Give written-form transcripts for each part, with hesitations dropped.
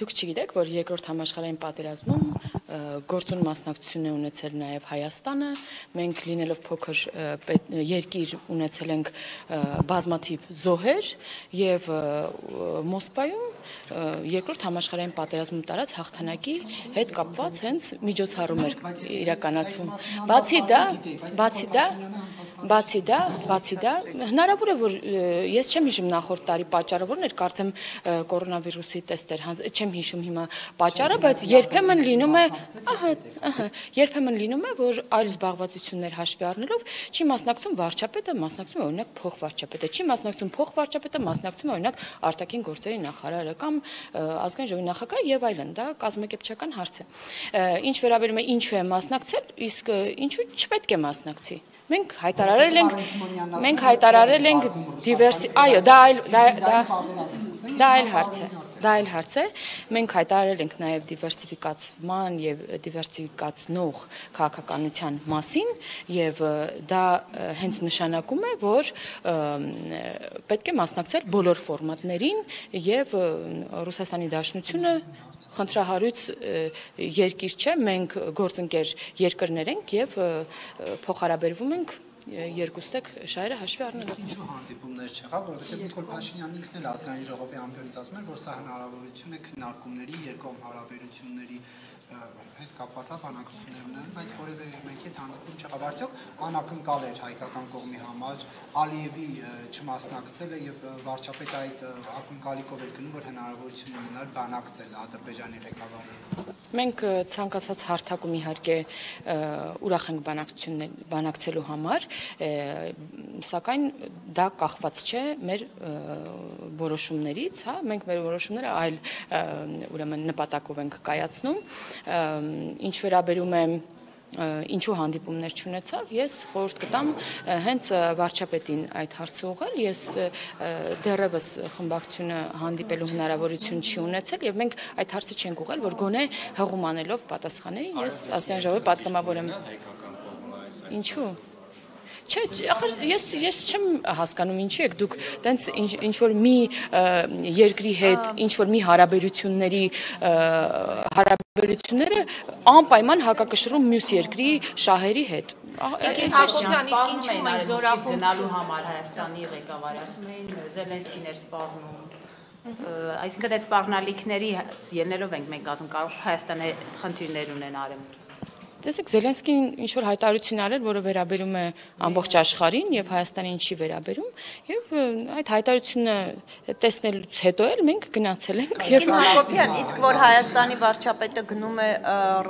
Դուք չգիտեք, որ երկրորդ համաշխարհային պատերազմում գործուն մասնակցություն է ունեցել նաև Հայաստանը, մենք լինելով փոքր երկիր ունեցել ենք բազմաթիվ զոհեր եւ Մոսկվայում երկրորդ համաշխարհային պատերազմում տարած հաղթանակի հետ կապված հենց միջոցառում էր իրականացվում։ Բացի դա, հնարավոր է, որ ես չեմ հիշում նախորդ տարի պատճառը որն էր, կարծեմ կորոնավիրուսի տեստեր, չեմ հիշում հիմա պատճառը, բայց երբեմն լինում է, որ այլ զբաղվածություններ հաշվի առնելով չի մասնակցում վարչապետը, մասնակցում է օրինակ փոխվարչապետը, չի մասնակցում փոխվարչապետը, մասնակցում է օրինակ արտաքին գործերի նախարարը կամ ազգային ժողովի նախագահը եւ այլն, դա կազմակերպչական հարց է։ Ինչ վերաբերում է ինչու է մասնակցել, իսկ ինչու չպետք է մասնակցի։ Մենք հայտարարել ենք այո, դա այլ հարց է, մենք հայտարարել ենք նաև դիվերսիֆիկացման եւ դիվերսիֆիկացնող քաղաքականության մասին եւ դա հենց նշանակում է, որ պետք է մասնակցել բոլոր ֆորմատներին եւ Ռուսաստանի Դաշնությունը խնդրահարույց երկիր չէ, մենք գործընկեր երկրներ ենք եւ փոխհարաբերվում ենք երկուստեք շահերը հաշվի առնելով։ Ինչու հանդիպումներ չեղավ, որովհետեւ Նիկոլ Փաշինյանն ինքն էլ ազգային ժողովի ամբիոնից ասում էր, որ սա հնարավորություն է քննարկումների, երկկողմ հարաբերությունների հետ կապված բանակցություններ ունենալ, բայց որևէ մեկի հետ հանդիպում չեղավ։ Արդյոք անակնկալ էր հայկական կողմի համար Ալիևի չմասնակցելը եւ վարչապետը այդ ակնկալիքով էր գնում, որ հնարավորություն ունենալ բանակցել Ադրբեջանի ղեկավարի հետ։ Մենք ցանկացած հարթակում իհարկե ուրախ ենք բանակցելու համար, սակայն դա կախված չէ մեր որոշումներից, հա, մենք մեր որոշումները այլ ուրեմն նպատակով ենք կայացնում, ինչ վերաբերում է ինչու հանդիպումներ չունեցավ, ես խորհուրդ կտամ հենց վարչապետին այդ հարցը ուղղել, ես դեռևս խմբակցությունը հանդիպելու հնարավորություն չի ունեցել եւ մենք այդ հարցը չենք ուղղել, որ գոնե հղում անելով պատասխանեի, ես ազգային ժողովի պատգամավոր եմ։ Ինչու՞։ Չէ, ես չեմ հասկանում ինչի եք դուք տենց ինչ որ մի երկրի հետ ինչ որ մի հարաբերությունները անպայման հակակշռում մյուս երկրի շահերի հետ։ Հակոբյան, իսկ ինչու մենք զորախումբ գնալու համար Հայաստանի ղեկավարը ասում էին Զելենսկին էր սպառնում։ Այսինքն այդ սպառնալիքների ելնելով ենք մենք ասում կարող Հայաստանը խնդիրներ ունեն արևմուտքում։ Տեսեք, Զելենսկին ինչ-որ հայտարարություն արել, որը վերաբերում է ամբողջ աշխարհին եւ Հայաստանին չի վերաբերում, եւ այդ հայտարարությունը տեսնելուց հետո էլ մենք գնացել ենք եւ Հակոբյան, իսկ որ Հայաստանի վարչապետը գնում է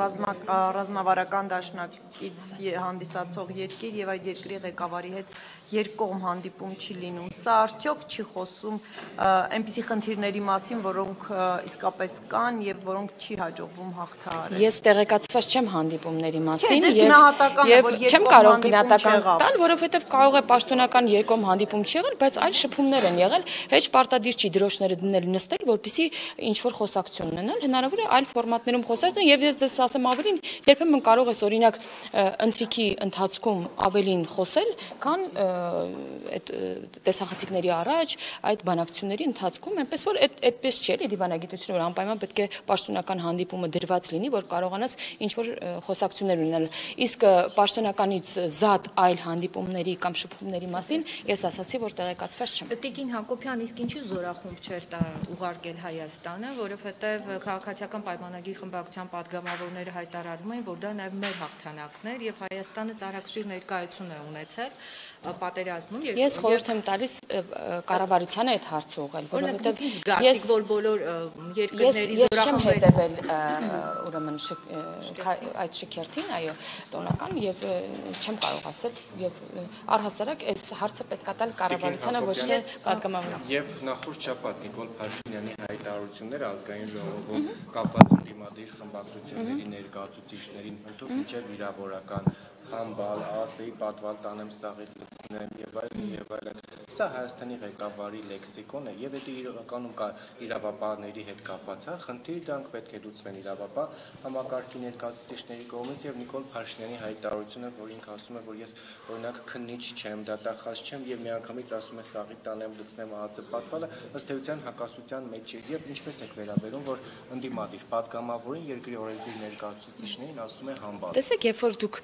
ռազմավարական դաշնակից հանդիսացող երկիր եւ այդ երկրի ղեկավարի հետ երկկողմ հանդիպում չի լինում, սա արդյոք չի խոսում այնպիսի խնդիրների մասին, որոնք իսկապես կան եւ որոնք չի հաջողվում հաղթահարել։ Ես տեղեկացված չեմ հանդիպումների մասին եւ չեմ կարող գնահատական տալ, որովհետեւ կարող է պաշտոնական երկկողմ հանդիպում չի եղել, բայց այլ շփումներ են եղել, հեչ պարտադիր չի դրոշները դնել նստել, որպեսզի ինչ որ խոսակցություն ունենալ, հնարավոր է այլ ֆորմատներում խոսակցություն եւ ես դες ասեմ ավելին, երբեմն կարող ես օրինակ ընթրիքի ընթացքում ավելին խոսել, քան այդ տեսախցիկների առաջ այդ բանակցությունների ընթացքում այնպես որ այդպես չէ էլի դիվանագիտությունը որ անպայման պետք է պաշտոնական հանդիպումը դրված լինի որ կարողանաս ինչ որ խոսակցություններ ունենալ իսկ պաշտոնականից զատ այլ հանդիպումների կամ շփումների մասին ես ասացի որ տեղեկացված չեմ։ Տիկին Հակոբյան, իսկ ինչու զորախումբ չէր ուղարկել Հայաստանը, որովհետև քաղաքացիական պայմանագիր խմբակցության պատգամավորները հայտարարում են, որ դա նաև մեր հաղթանակն էր եւ Հայաստանը ծառայքշիր ներկայություն է ունեցել պատերազմում եւ ես խորհուրդ եմ տալիս կառավարությանը այդ հարցը ուղղել, որովհետեւ ես որ բոլոր երկրների ես չեմ հետևել ուրեմն այդ շքերթին, այո, տոնական եւ չեմ կարող ասել եւ առհասարակ այս հարցը պետք է տալ կառավարությանը ոչ թե պատգամավորին։ Եվ նախորդ շաբաթ Նիկոլ Փաշինյանի հայտարարությունները ազգային ժողովում կապված ընդդիմադիր խմբակցությունների ներկայացուցիչներին ընդհանուր մինչև վիրավորական համբալ, ԱՍ-ի պատվալ տանեմ սաղի եմ եւ այլն։ Սա Հայաստանի ղեկավարի լեքսիկոն է եւ դա իրականում կա իրավապահների հետ կապված է, խնդիր դրանք պետք է լուծվեն իրավապահ համակարգի ներկայացուցիչների կողմից եւ Նիկոլ Փաշինյանի հայտարարությունը, որ ինքը ասում է, որ ես օրինակ քննիչ չեմ, դատախազ չեմ եւ միանգամից ասում է սաղի տանեմ լցնեմ ԱԱԾ պատվալը, ըստ էության հակասության մեջ է եւ ինչպես եք վերաբերում, որ ընդդիմադիր падգամավորին երկրի օրենսդիր ներկայացուցիչներին ասում է համբար։ Տեսեք, երբ որ դուք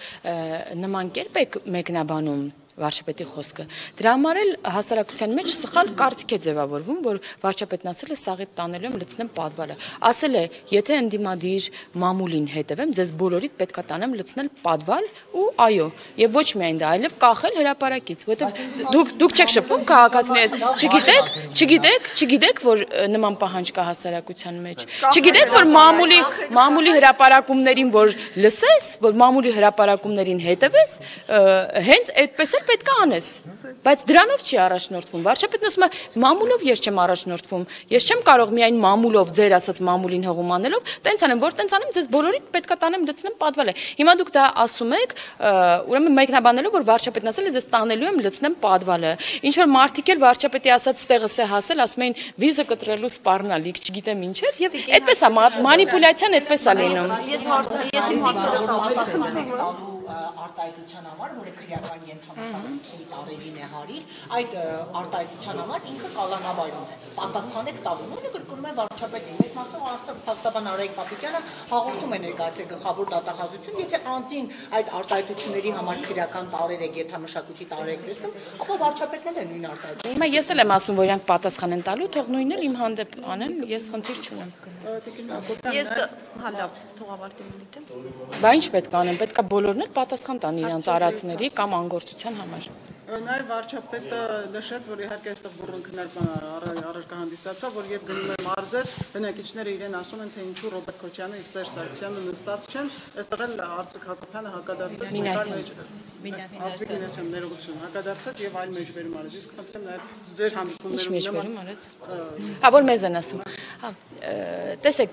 նման կերպ եք մեկնաբանում վարչապետի խոսքը, դրա համար էլ հասարակության մեջ սխալ կարծիք է ձևավորվում, որ վարչապետն ասել է սաղիդ տանելու եմ լցնեմ պատվալը, ասել է, եթե ընդդիմադիր մամուլին հետևեմ, ձեզ բոլորիդ պետքա տանեմ լցնել պատվալ ու այո, եւ ոչ միայն դա, այլև կախել հրապարակից, որովհետեւ դուք չեք շփվում քաղաքացիների հետ, չգիտեք, որ նման պահանջ կա հասարակության մեջ, չգիտեք, որ մամուլի հրապարակումներին որ լսես, որ մամուլի հրապարակումներին հետևես, հենց այդպես էլ պետք է անես, բայց դրանով չի առաջնորդվում, վարչապետն ասում է մամուլով ես չեմ առաջնորդվում, ես չեմ կարող միայն մամուլով ձեր ասած մամուլին հողում անելով, տենց անեմ, որ տենց անեմ, ձեզ բոլորիդ պետք է տանեմ լցնեմ պատվալ է, հիմա դուք դա ասում եք, ուրեմն մեկնաբանելով, որ վարչապետն ասել է ձեզ տանելու եմ լցնեմ պատվալը, ինչ որ մարդիկ էլ վարչապետի ասած ստեղս է հասել, ասում էին վիզը կտրելու սպառնալիք, չգիտեմ ինչ էր, եւ այդպես է մանիպուլյացիան այդպես է լինում։ Արտահայտության համար, որը քրեական ենթամասնությունների տարերին է հարիր, այդ արտահայտության համար ինքը կալանավայրում է, պատասխան եք տալու, նույնը կրկնում է վարչապետին, մեկ մասով արդեն փաստաբան Արայիկ Պապիկյանը հաղորդում է ներկայացել գլխավոր դատախազություն, եթե անձին այդ արտահայտությունների համար քրեական տարեր եք, ենթամշակույթի տարեր եք տեսնում, ապա վարչապետն էլ է նույն արտահայտություն։ Հիմա ես էլ եմ ասում, որ իրանք պատասխան են տալու, թող նույնն էլ իմ հանդեպ անեն, ես խնդիր չունեմ։ Ես հալավ թողավարտին դիտեմ։ Բա ինչ պետք է անեմ, պետք է բոլորն էլ պատասխան տան իրանց արածների կամ անգործության համար։ Նաև վարչապետը նշեց, որ իհարկե այստեղ բուռն քննարկման առարկա հանդիսացավ, որ երբ գնում են մարզեր, բնակիչները իրեն ասում են, թե ինչու Ռոբերտ Քոչյանը եւ Սերժ Սարգսյանը նստած չեն, այստեղ էլ Արծվիկ Հակոբյանը հակադարձեց Մինասյան ներողություն, հակադարձեց եւ այլ մեջբերում արեց։ Իսկ խնդրեմ նաև ձեր հանդիպումներում Ինչ մեջբերում արեց։ Հա, որ մեզ են ասում։ Հա, տեսեք,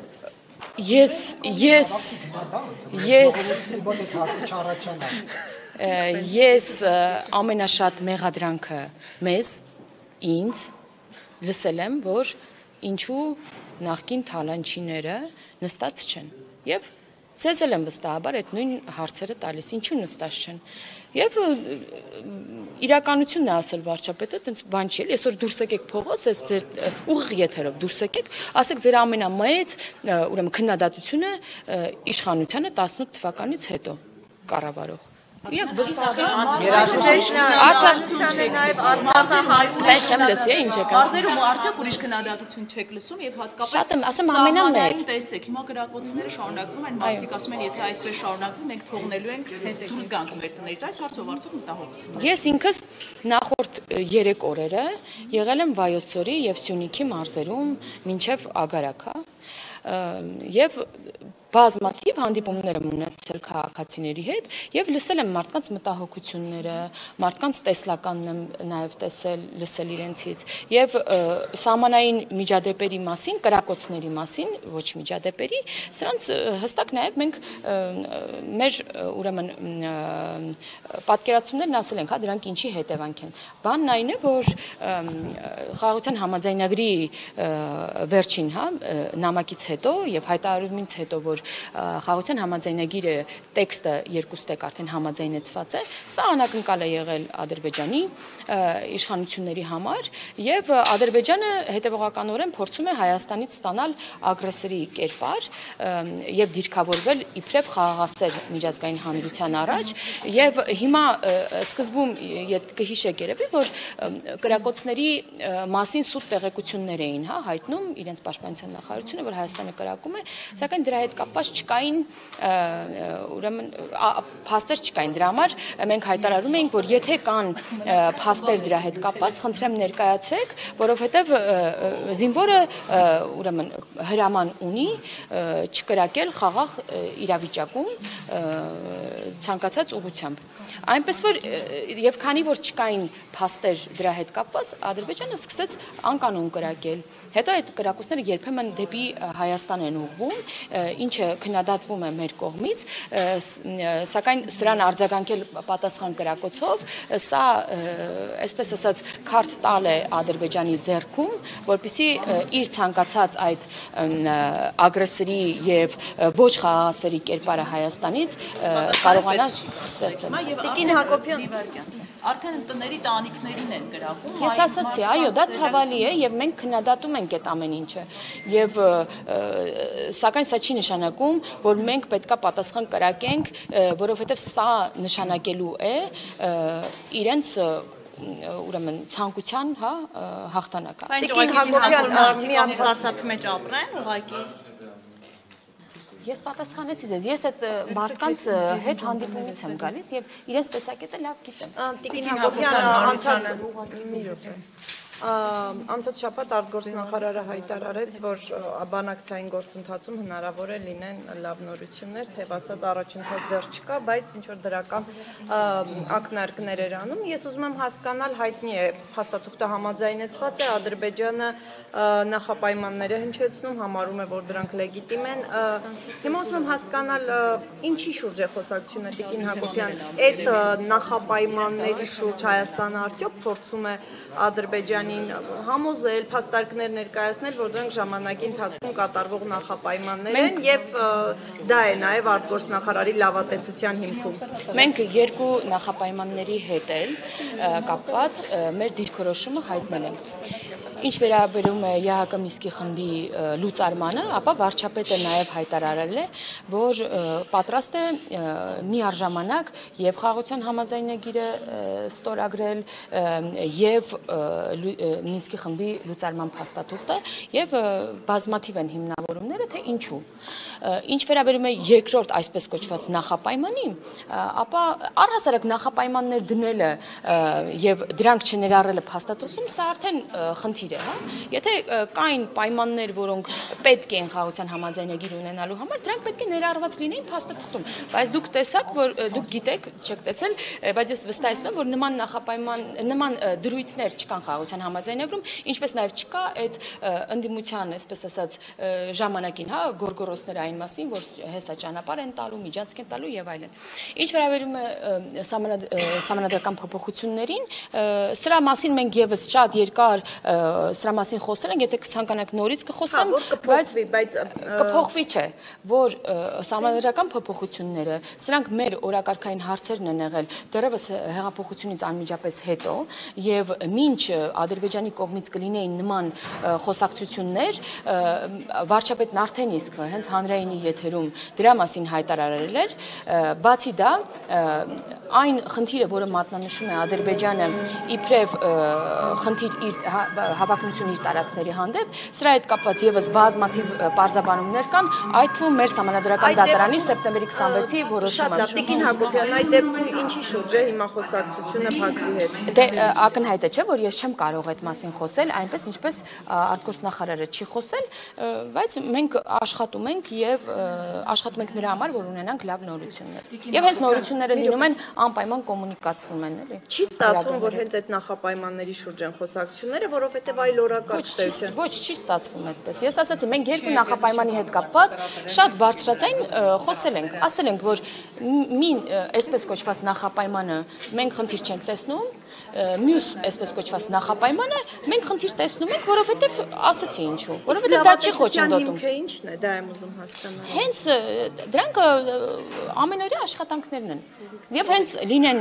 ես ամենաշատ մեղադրանքը մեզ, ինձ լսել եմ, որ ինչու նախկին թալանչիները նստած չեն եւ ձեզ էլ եմ վստահաբար այդ նույն հարցերը տալիս, ինչու նստած չեն եւ իրականությունն է ասել վարչապետը, այտենց բան չի, այսօր դուրս եկեք փողոց, այս ձեր ուղիղ եթերով դուրս եկեք, ասեք ձեր ամենամեծ ուրեմն քննադատությունը իշխանությանը 18 թվականից հետո կառավարող Իրանք Մարզերում արդյոք ուրիշ քննադատություն չեք լսում եւ հատկապես ամենամեծ տեսեք հիմա գրակոծները շարունակվում են մարդիկ ասում են եթե այսպես շարունակվի մենք թողնելու ենք դուրս գանք մեր տներից այս հարցով արդյոք մտահոգություն Ես ինքս նախորդ 3 օրերը եղել եմ Վայոց ձորի եւ Սյունիքի մարզերում մինչեւ Ագարակա եւ բազմաթիվ հանդիպումներ եմ ունեցել քաղաքացիների հետ եւ լսել եմ մարդկանց մտահոգությունները, մարդկանց տեսլականն եմ նաեւ լսել իրենցից եւ սահմանային միջադեպերի մասին, կրակոցների մասին, ոչ միջադեպերի, սրանց հստակ նաեւ մենք մեր ուրեմն պատկերացումներն ասել ենք, հա, դրանք ինչի հետևանք են։ Բանն այն է, որ խաղաղության համաձայնագրի վերջին, հա, նամակից հետո եւ հայտարարումից հետո, որ խաղաղության համաձայնագիրը տեքստը երկու ստեկ արդեն համաձայնեցված է, սա անակնկալ է եղել Ադրբեջանի իշխանությունների համար եւ Ադրբեջանը հետեւողականորեն փորձում է Հայաստանից ստանալ ագրեսորի կերպար եւ դիրքավորվել իբրև խաղաղասեր միջազգային հանրության առաջ եւ հիմա սկզբում կհիշեք երևի, որ կրակոցների մասին սուտ տեղեկություններ էին, հա, հայտնում իրենց պաշտպանության նախարարությունը, որ Հայաստանը կրակում է, սակայն դրա հետ կապված չկային ուրեմն փաստեր չկային դրա համար մենք հայտարարում էինք որ եթե կան փաստեր դրա հետ կապված խնդրեմ ներկայացեք որովհետև զինվորը ուրեմն հրաման ունի չկրակել խաղաղ իրավիճակում ցանկացած ուղղությամբ այնպես որ եւ քանի որ չկային փաստեր դրա հետ կապված Ադրբեջանը սկսեց անկանոն կրակել հետո այդ կրակոցները երբեմն դեպի Հայաստան են ուղղվում ինչ է Ինչը քննադատվում է մեր կողմից, սակայն սրան արձագանքել պատասխան կրակոցով, սա, այսպես ասած, քարտ տալ է Ադրբեջանի ձեռքում, որպեսզի իր ցանկացած այդ ագրեսորի եւ ոչ խաղաղասերի կերպարը Հայաստանից կարողանա ստեղծել։ Տիկին Հակոբյան, Արդեն տների տանիքներին են գրավում։ Ես ասացի, այո, դա ցավալի է եւ մենք քննադատում ենք այդ ամեն ինչը։ Եվ սակայն սա չի նշանակում, որ մենք պետքա պատասխան կրակենք, որովհետեւ սա նշանակելու է իրենց ուրեմն ցանկության, հա, հաղթանակը։ Տիկին Հակոբյան մի ամսարսափի մեջ ապրեն, ուղղակի Ես պատասխանեցի ձեզ, ես այդ մարդկանց հետ հանդիպումից եմ գալիս եւ իրենց տեսակետը լավ գիտեմ։ Տիկին Հակոբյան Անցած շաբաթ արտգործնախարարը հայտարարեց, որ բանակցային գործընթացում հնարավոր է լինեն լավ նորություններ, թեև ասած առաջընթաց դեռ չկա, բայց ինչ որ դրական ակնարկներ էր անում։ Ես ուզում եմ հասկանալ, հայտնի է, փաստաթուղթը համաձայնեցված է, Ադրբեջանը նախապայմաններ է հնչեցնում, համարում է, որ դրանք լեգիտիմ են։ Հիմա ուզում եմ հասկանալ, ինչի շուրջ է խոսակցությունը, Տիկին Հակոբյան, այդ նախապայմանների շուրջ Հայաստանը արդյոք փորձում է Ադրբեջանին համոզել, փաստարկներ ներկայացնել, որ դրանք ժամանակի ընթացքում կատարվող նախապայմաններ են եւ դա է նաեւ արտգործնախարարի լավատեսության հիմքում։ Մենք երկու նախապայմանների հետ էլ կապված մեր դիրքորոշումը հայտնել ենք։ Ինչ վերաբերում է ԵԱՀԿ Մինսկի խմբի լուծարմանը, ապա վարչապետը նաև հայտարարել է, որ պատրաստ է միառժամանակ եւ խաղաղության համաձայնագիրը ստորագրել եւ Մինսկի խմբի լուծարման փաստաթուղթը եւ բազմաթիվ են հիմնավորումները, թե ինչու։ Ինչ վերաբերում է երկրորդ այսպես կոչված նախապայմանին, ապա առհասարակ նախապայմաններ դնելը եւ դրանք չներառելը փաստաթուղթում սա արդեն խնդիր է, հա։ Եթե կային պայմաններ, որոնք պետք են խաղաղության համաձայնագիր ունենալու համար, դրանք պետք է ներառված լինեին փաստաթղթում։ Բայց դուք տեսաք, որ դուք գիտեք, չեք տեսել, բայց ես վստահեցնում եմ, որ նման նախապայման, նման դրույթներ չկան խաղաղության համաձայնագրում, ինչպես նաեւ չկա այդ ընդդիմության, այսպես ասած, ժամանակին, հա, գորգորոսներ այն մասին, որ հեսա ճանապարհ են տալու, միջանցք են տալու եւ այլն։ Ինչ վերաբերում է սահմանադրական փոփոխություններին, սրա մասին մենք եւս շատ երկար սրա մասին խոսել ենք, եթե ցանկանաք նորից կխոսեմ, բայց կփոխվի չէ, որ սահմանադրական փոփոխությունները, սրանք մեր օրակարգային հարցերն են եղել դեռևս հեղափոխությունից անմիջապես հետո եւ մինչ Ադրբեջանի կողմից կլինեին նման խոսակցություններ, վարչապետն արդեն իսկ հենց հանրայինի եթերում դրա մասին հայտարարել էր, բացի դա այն խնդիրը, որը մատնանշում է Ադրբեջանը իբրև խնդիր իր հավակնություն իր տարածքների հանդեպ, սրա հետ կապված եւս բազմաթիվ պարզաբանումներ կան, այդ թվում մեր սահմանադրական դատարանի սեպտեմբերի 26-ի որոշումը։ Տիկին Հակոբյան, այդ դեպքում ինչի շուրջ է հիմա խոսակցությունը Բաքվի հետ։ Դե ակնհայտ է, չէ, որ ես չեմ կարող այդ մասին խոսել, այնպես ինչպես արտգործնախարարը չի խոսել, բայց մենք աշխատում ենք եւ աշխատում ենք նրա համար, որ ունենանք լավ նորություններ։ Եվ հենց նորությունները լինում են անպայման կոմունիկացվում են, էլի։ Չի ստացվում, որ հենց այդ նախապայմանների շուրջ են խոսակցությունները, որովհետեւ այլ օրակարգ ստեղծեն։ Ոչ, չի ստացվում այդպես։ Ես ասացի, մենք երկու նախապայմանի հետ կապված շատ բարձրաձայն խոսել ենք, ասել ենք, որ այսպես կոչված նախապայմանը մենք խնդիր չենք տեսնում, մյուս այսպես կոչված նախապայմանը մենք խնդիր տեսնում ենք, որովհետեւ ասացի ինչու, որովհետեւ դա չի խոչընդոտում։ Ինչն է, դա եմ ուզում հասկանալ։ Հենց դրանք ամենօրյա աշխատանքներն են։ Եվ հենց լինեն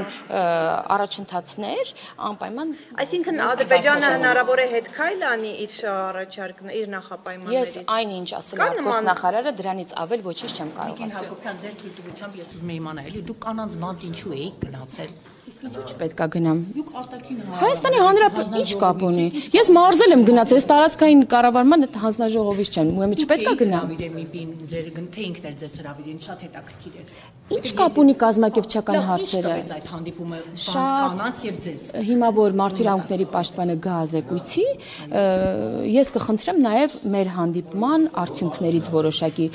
առաջընթացներ, անպայման։ Այսինքն Ադրբեջանը հնարավոր է հետ քայլ անի իր առաջարկն, իր նախապայմաններից։ Ես այնինչ ասել եմ գործնախարարը, դրանից ավել ոչինչ չեմ կարող ասել։ Հակոբյան, ձեր թույլտվությամբ ես ուզում եմ իմանալ, էլի դուք կանանց բանտ ինչու էիք գնացել։ Իսկ ինչու չպետքա գնամ։ Դուք արտաքին Հայաստանի Հանրապետություն ինչ կապ ունի։ Ես մարզել եմ գնացել, ես տարածքային կառավարման այդ հանձնաժողովից չեմ, ուրեմն չպետքա գնամ։ Ձեր թե ինքներ ձեզ հրավիրեն, շատ հետաքրքիր է։ Ինչ կապ ունի կազմակերպչական հարցերը։ Ինչ այդ հանդիպումը կանանց եւ ձեզ։ Հիմա որ Մարդու պաշտպանը գա ազեկույցի, ես կխնդրեմ նաեւ մեր հանդիպման արդյունքներից որոշակի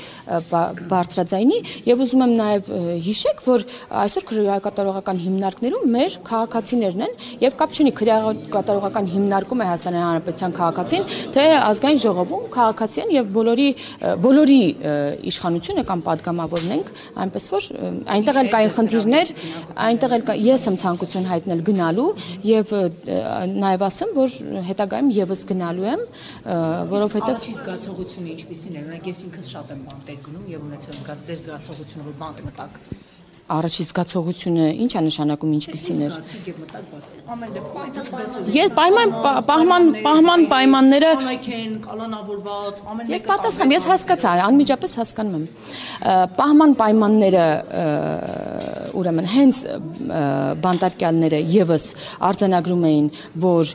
բարձրաձայնի եւ ուզում եմ նաեւ հիշեք, որ այսօր քրեակատարողական հիմնարկներում կատարում մեր քաղաքացիներն են եւ կապ չունի քրեակատարողական հիմնարկում է Հայաստանի Հանրապետության քաղաքացին, թե ազգային ժողովում քաղաքացի են եւ բոլորի իշխանությունը կամ падգամավորն ենք, այնպես որ այնտեղ էլ կային խնդիրներ, այնտեղ էլ ես եմ ցանկություն հայտնել գնալու եւ նաեւ ասեմ, որ հետագայում եւս գնալու եմ, որովհետեւ Առաջի զգացողությունը ինչպիսին է, օրինակ ես ինքս շատ եմ բանտեր գնում եւ ունեցել եմ ձեր զգացողությունը, որ բանտ մտակ Առաջի զգացողությունը ինչ է նշանակում ինչպիսին էր։ Ամեն դեպքում այդ զգացողությունը Ես պահման պայմանները են կալանավորված, ամեն Ես պատասխան, ես հասկացա, անմիջապես հասկանում եմ։ Պահման պայմանները ուրեմն հենց բանտարկյալները եւս արձանագրում էին, որ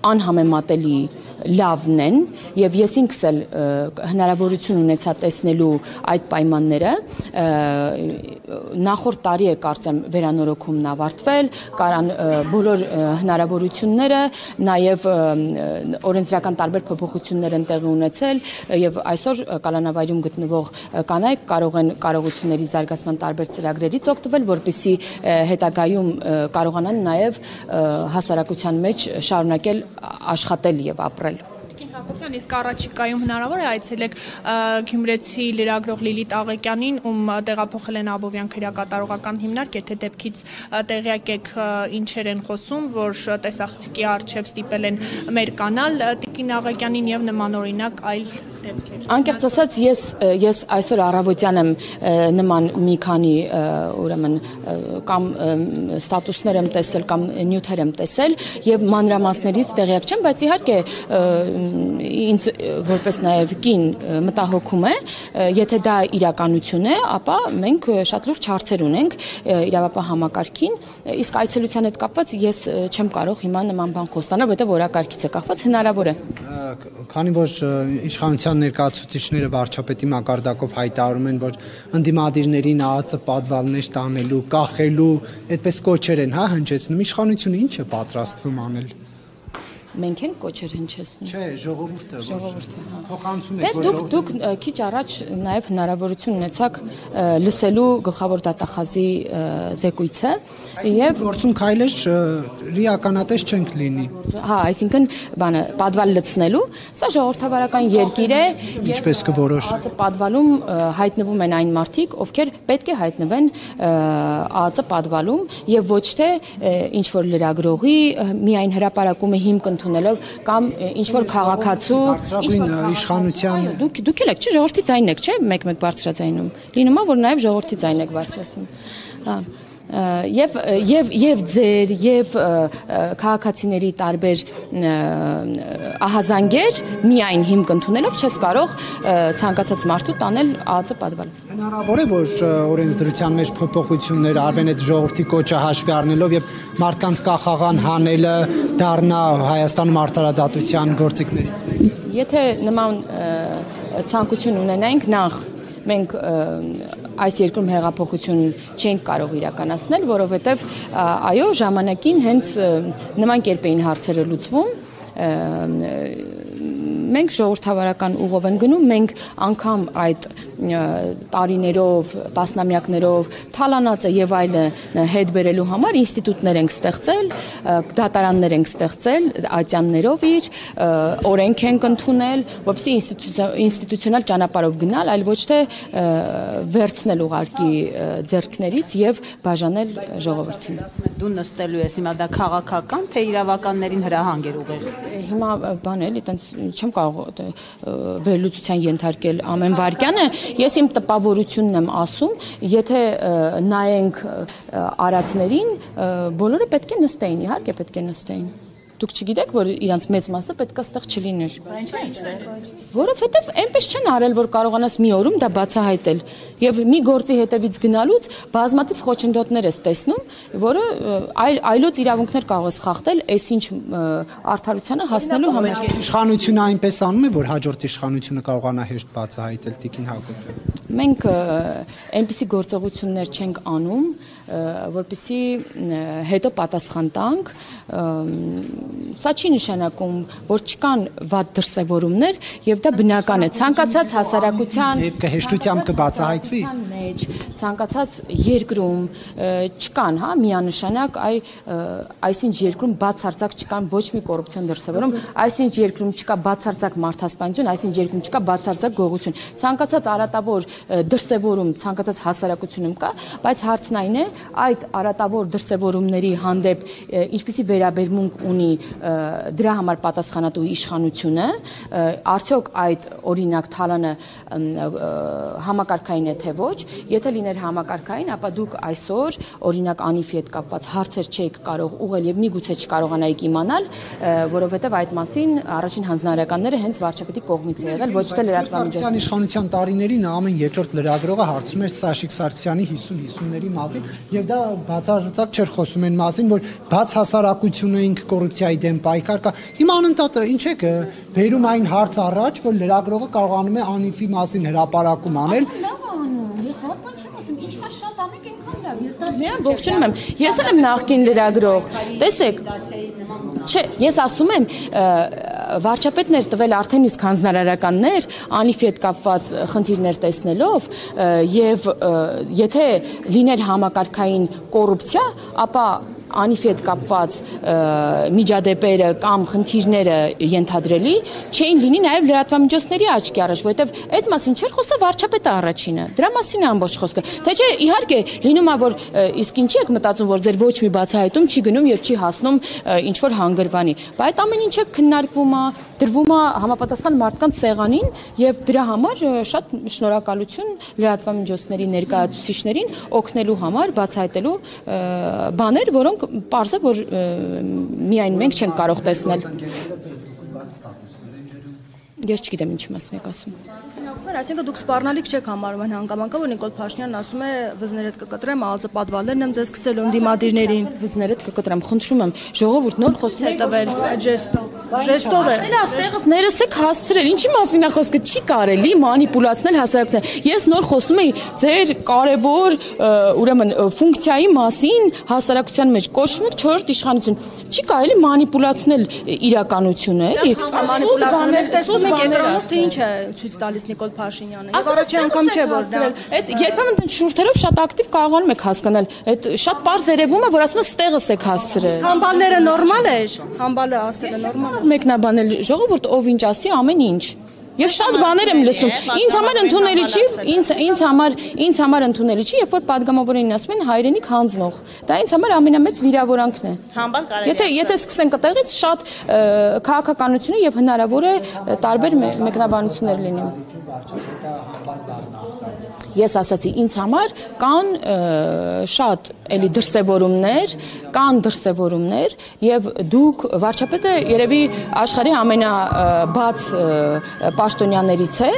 անհամեմատելի լավն են եւ ես ինքս էլ հնարավորություն ունեցա տեսնելու այդ պայմանները նախորդ տարի է կարծեմ վերանորոգումն ավարտվել կարան բոլոր հնարավորությունները նաեւ օրենսդրական տարբեր փոփոխություններ են տեղի ունեցել եւ այսօր կալանավայրում գտնվող կանայք կարող են կարողությունների զարգացման տարբեր ծրագրերից օգտվել որպեսզի հետագայում կարողանան նաեւ հասարակության մեջ շարունակել աշխատել եւ ապրել Հակոբյան, իսկ առաջիկայում հնարավոր է այցելեք Գյումրեցի լրագրող Լիլիթ Աղեկյանին, ում տեղափոխել են Աբովյան քրեակատարողական հիմնարկ, եթե դեպքից տեղյակ եք ինչեր են խոսում, որ տեսախցիկի առջև ստիպել են մեր կանալ Տիկին Աղեկյանին եւ նմանօրինակ այլ դեպքեր։ Անկեղծ ասած ես այսօր առավոտյան եմ նման մի քանի ուրեմն կամ ստատուսներ եմ տեսել կամ նյութեր եմ տեսել եւ մանրամասներից տեղյակ չեմ, բայց իհարկե ինձ որպես նաև կին մտահոգում է, եթե դա իրականություն է, ապա մենք շատ լուրջ հարցեր ունենք իրավապահ համակարգին, իսկ այցելության հետ կապված ես չեմ կարող հիմա նման բան խոստանալ, որտեղ օրակարգից է կախված հնարավոր է։ Քանի որ իշխանության ներկայացուցիչները վարչապետի մակարդակով հայտարարում են, որ ընդդիմադիրներին ԱԱԾ պատվալներ տանելու, կախելու, այդպես կոչեր են, հնչեցնում, իշխանությունը ինչ է պատրաստվում անել։ Մենք ենք կոչեր հնչեցնում։ Չէ, ժողովուրդը փոխանցում եք, որ դուք քիչ առաջ նաև հնարավորություն ունեցաք լսելու գլխավոր դատախազի զեկույցը եւ գործում քայլեր ռիականատես չենք լինի։ Հա, այսինքն բանը պատվալ լցնելու, սա ժողովրդավարական երկիր է, ինչպես կորոշ։ ԱԱԾ պատվալում հայտնվում են այն մարդիկ, ովքեր պետք է հայտնվեն ԱԱԾ պատվալում եւ ոչ թե ինչ որ լրագրողի միայն հրապարակումը հիմք ընդունելով կամ ինչ որ քաղաքացու իշխանության դուք եք չէ ժողովրդի ձայնն եք չէ մեկ-մեկ բարձրաձայնում լինում է որ նաև ժողովրդի ձայնն եք բարձրացնում եւ ձեր եւ քաղաքացիների տարբեր ահազանգեր միայն հիմք ընդունելով չես կարող ցանկացած մարդու տանել ԱԱԾ պատվալ։ Հնարավոր է որ օրենսդրության մեջ փոփոխություններ արվեն այդ ժողովրդի կոչը հաշվի առնելով եւ մարդկանց կախաղան հանելը դառնա Հայաստանում արդարադատության գործիքներից մեկը։ Եթե նման ցանկություն ունենայինք նախ մենք այս երկրում հեղափոխություն չենք կարող իրականացնել, որովհետև այո ժամանակին հենց նման կերպ էին հարցերը լուծվում մենք ժողովրդավարական ուղով ենք գնում, մենք անգամ այդ տարիներով, տասնամյակներով թալանած եւ այլն հետ բերելու համար ինստիտուտներ ենք ստեղծել, դատարաններ ենք ստեղծել, ատյաններով իր օրենք ենք ընդունել, որպեսզի ինստիտուցիոնալ ճանապարհով գնալ, այլ ոչ թե վերցնել ուղարկի ձեռքներից եւ բաժանել ժողովրդին։ Դու նստելու ես հիմա դա քաղաքական թե իրավականներին հրահանգ էր ուղեղից։ Հիմա բան էլի, այտենց չեմ կարող վերլուծության ենթարկել ամեն վարքյանը, ես իմ տպավորությունն եմ ասում, եթե նայենք արածներին, բոլորը պետք է նստեին, իհարկե պետք է նստեին։ Դուք չգիտեք, որ իրանց մեծ մասը պետք է այստեղ չլիներ։ Որովհետև այնպես չեն արել, որ կարողանաս մի օրում դա բացահայտել։ Եվ մի գործի հետևից գնալուց բազմաթիվ խոչընդոտներ ես տեսնում, որը այլոց իրավունքներ կարող ես խախտել, այսինչ արդարությանը հասնելու համար։ Իշխանությունը այնպես անում է, որ հաջորդ իշխանությունը կարողանա հեշտ բացահայտել Տիկին Հակոբյան։ Մենք այնպիսի գործողություններ չենք անում, որպեսզի հետո պատասխան տանք, սա չի նշանակում, որ չկան վատ դրսևորումներ եւ դա բնական է։ Ցանկացած հասարակության հեշտությամբ կբացահայտվի։ ցանկացած երկրում չկան, հա, միանշանակ այսինչ երկրում բացարձակ չկան ոչ մի կոռուպցիոն դրսևորում, այսինչ երկրում չկա բացարձակ մարդասպանություն, այսինչ երկրում չկա բացարձակ գողություն։ Ցանկացած արատավոր դրսևորում, ցանկացած հասարակությունում կա, բայց հարցն այն է, այդ արատավոր դրսևորումների հանդեպ ինչպիսի վերաբերմունք ունի դրա համար պատասխանատու իշխանությունը, արդյոք այդ օրինակ թալանը համակարգային է թե ոչ, եթե լիներ համակարգային, ապա դուք այսօր օրինակ Անիֆի հետ կապված հարցեր չեք կարող ուղղել եւ միգուցե չկարողանայիք իմանալ, որովհետեւ այդ մասին առաջին հանձնարարականները հենց վարչապետի կողմից է եղել, ոչ թե լրատվամիջոցների իշխանության տարիներին ամեն երկրորդ լրագրողը հարցում էր Սաշիկ Սարգսյանի 50-50-ների մասին եւ դա բացարձակ չէր խոսում այն մասին, որ բաց հասարակությունը ինքը կոռուպցիայի դեմ պայքար կա։ Հիմա անընդհատ ինչ է բերում այն հարց առաջ, որ լրագրողը կարողանում է Անիֆի մասին հրապարակում անել։ Միան ողջունում եմ, ես էլ եմ նախկին լրագրող, տեսեք, չէ, ես ասում եմ, վարչապետն էր տվել արդեն իսկ հանձնարարականներ, Անիֆի հետ կապված խնդիրներ տեսնելով, եւ եթե լիներ համակարգային կոռուպցիա, ապա Անիֆի հետ կապված միջադեպերը կամ խնդիրները ենթադրելի չէին լինի նաև լրատվամիջոցների աչքի առաջ, որովհետև այդ մասին չէր խոսա վարչապետը առաջինը։ Դրա մասին է ամբողջ խոսքը։ Թե չէ, իհարկե, լինում է, որ իսկ ինչի եք մտածում, որ ձեր ոչ մի բացահայտում չի գնում եւ չի հասնում ինչ որ հանգրվանի։ Բայց այդ ամեն ինչը քննարկվում է, դրվում է համապատասխան մարդկանց սեղանին եւ դրա համար շատ շնորհակալություն լրատվամիջոցների ներկայացուցիչներին օգնելու համար բացահայտելու բաներ, որոնք պարզ է, որ միայն մենք չենք կարող տեսնել։ Ես չգիտեմ ինչ մասին եք ասում։ Այսինքն դուք սպառնալիք չեք համարում այն հանգամանքը, որ Նիկոլ Փաշինյանն ասում է վզներդ կկտրեմ, ալծապատվալներն եմ ձեզ գցել ընդդիմադիրներին։ Վզներդ կկտրեմ, խնդրում եմ, ժողովուրդ նոր խոսում եք տվել ժեստով է։ Աստեղս ներս եք հասցրել, ինչի մասին է խոսքը, չի կարելի մանիպուլացնել հասարակությանը։ Ես նոր խոսում էի ձեր կարևոր ուրեմն ֆունկցիայի մասին հասարակության մեջ կոչվում եք 4-րդ իշխանություն։ Չի կարելի մանիպուլացնել իրականությունը, էլի։ Մանիպուլացնել եք տեսնում եք էկրանով թե ինչ է ցույց տալիս Նիկոլ Փաշինյանը։ Ես առաջին անգամ չէ որ դա այդ երբեմն այդ շուրթերով շատ ակտիվ կարողանում եք հասկանալ։ Այդ շատ པարզ երևում է, որ ասում է ստեղս եք հասցրել։ Համբալները նորմալ է, համբալը ասելը նորմալ է։ Մեկնաբանել ժողովուրդ ով ինչ ասի ամեն ինչ։ Ես շատ բաներ եմ լսում։ Ինձ համար ընդունելի չի, ինձ համար ընդունելի չի, երբ որ падգամավորին ասում են հայրենիք հանձնող։ Դա ինձ համար ամենամեծ վիրավորանքն է։ Համբալ կարելի։ Եթե սկսենք այդտեղից շատ քաղաքականությունը եւ հնարավոր է տարբեր մեկնաբանություններ լինեն։ Ես ասացի, ինձ համար կան շատ էլի դրսևորումներ եւ դուք վարչապետը երևի աշխարհի ամենաբաց պաշտոնյաներից է,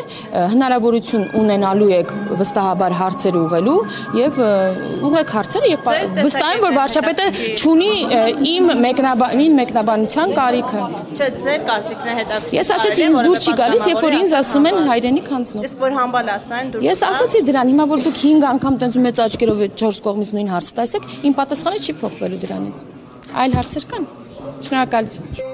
հնարավորություն ունենալու եք վստահաբար հարցեր ուղղելու եւ ուղղեք հարցերը եւ վստահ եմ, որ վարչապետը չունի իմ մեկնաբանության կարիքը։ Չէ, ձեր կարծիքն է հետաքրքիր։ Ես ասացի, ինձ դուր չի գալիս, երբ որ ինձ ասում են հայրենիք հանձնող։ Իսկ որ համբալ ասեն դուր։ Ես ասացի դրան, հիմա որ դուք 5 անգամ տենց մեծ աչքերով 4 կողմից նույն հարցը տասեք, իմ պատասխանը չի փոխվելու դրանից։ Այլ հարցեր կան։ Շնորհակալություն։